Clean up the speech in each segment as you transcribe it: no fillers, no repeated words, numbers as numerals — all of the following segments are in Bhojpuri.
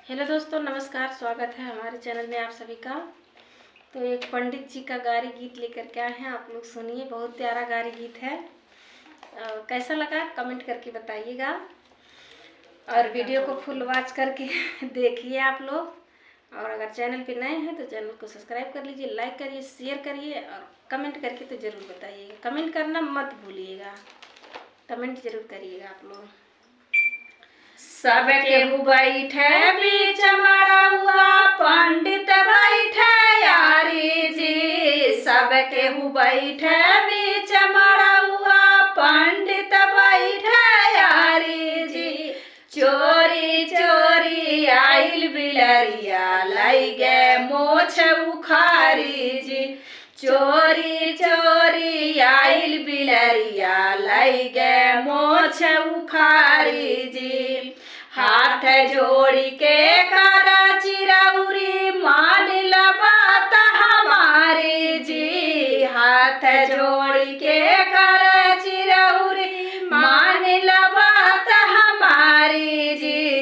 हेलो दोस्तों, नमस्कार। स्वागत है हमारे चैनल में आप सभी का। तो एक पंडित जी का गारी गीत लेकर के आए हैं, आप लोग सुनिए। बहुत प्यारा गारी गीत है। कैसा लगा कमेंट करके बताइएगा, और वीडियो को फुल वॉच करके देखिए आप लोग। और अगर चैनल पे नए हैं तो चैनल को सब्सक्राइब कर लीजिए, लाइक करिए, शेयर करिए और कमेंट करके तो ज़रूर बताइएगा। कमेंट करना मत भूलिएगा, कमेंट ज़रूर करिएगा आप लोग। सब केहू बैठे बीच मड़उआ, पंडित बैठे यारी जी। सब केहू बैठे बीच मड़उआ, पंडित बैठे यारी जी। चोरी चोरी आइल बिलरिया, लैगे मोछ उखारी जी। चोरी चोरी आइल बिलरिया, लैगे मोछ उखारी जी। हाथ जोड़ी के कर चिरौरी, मान ला बात हमारी जी। हाथ जोड़ी के कर चिरौरी, मान ला बात हमारी जी।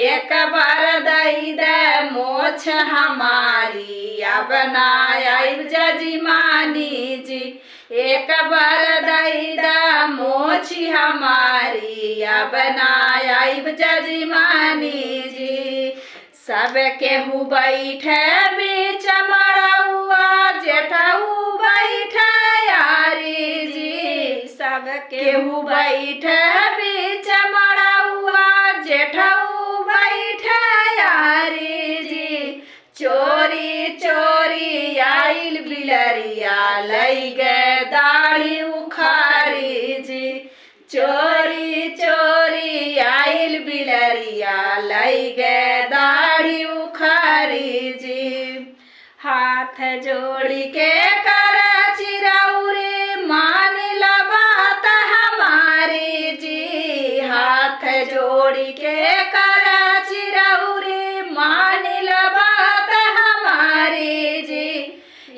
एक बार दई दे मोछ हमारी, अब ना आइब जजमानी जी। एक बार दई दा मोछी हमारी, अब ना आइब जजमानी जी। सब केहू बैठे बीच मड़उआ, जेठऊ बैठे यारी जी। सब केहू बैठे बीच मड़उआ, जेठऊ बैठे यारी जी। चोरी चोरी आइल बिलरिया, लैगे दाढ़ी उखारी जी। चोरी चोरी आइल बिलरिया, लैगे दाढ़ी उखारी जी। हाथ जोड़ी के कर चिरौरी, मान ला बात हमारी जी। हाथ जोड़ी के कर चिरौरी, मान ला बात हमारी जी।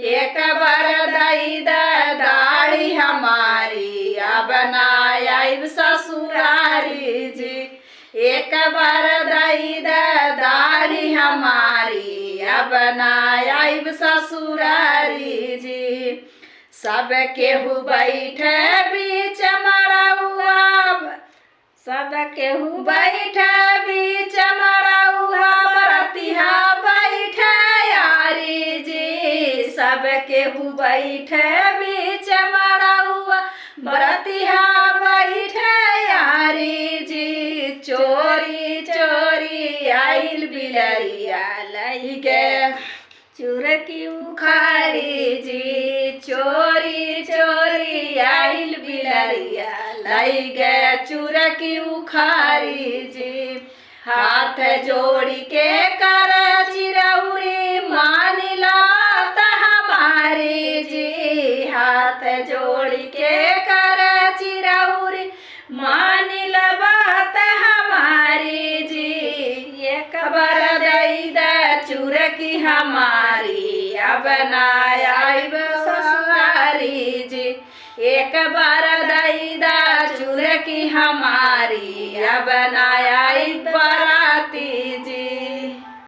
एक बार दई दाढ़ी हमारी, अब ना आइब ससुरारी जी। एक बार दई दाढ़ी हमारी, अब ना आइब ससुरारी जी। सब केहू बैठे बीच मड़उआ, सब केहू बैठे बीच मड़उआ, बरतिहा बैठे यारी जी। सब केहू बैठे बीच मड़उआ, बरतिहा बैठे यारी जी। चोरी चोरी आइल बिलरिया, लैगे चुरकी उखारी जी। चोरी चोरी आइल बिलरिया, लैगे चुरकी उखारी जी। हाथ जोड़ी के कर चिरौरी, मान ला बात हमारी जी। हाथ जोड़ी के कर चिरौरी, मान ला बात हमारी जी। एक बार दई दा चुरकी हमारी, अब ना आइब ससुरारी जी। एक बार दई दा चुरकी हमारी, अब ना आइब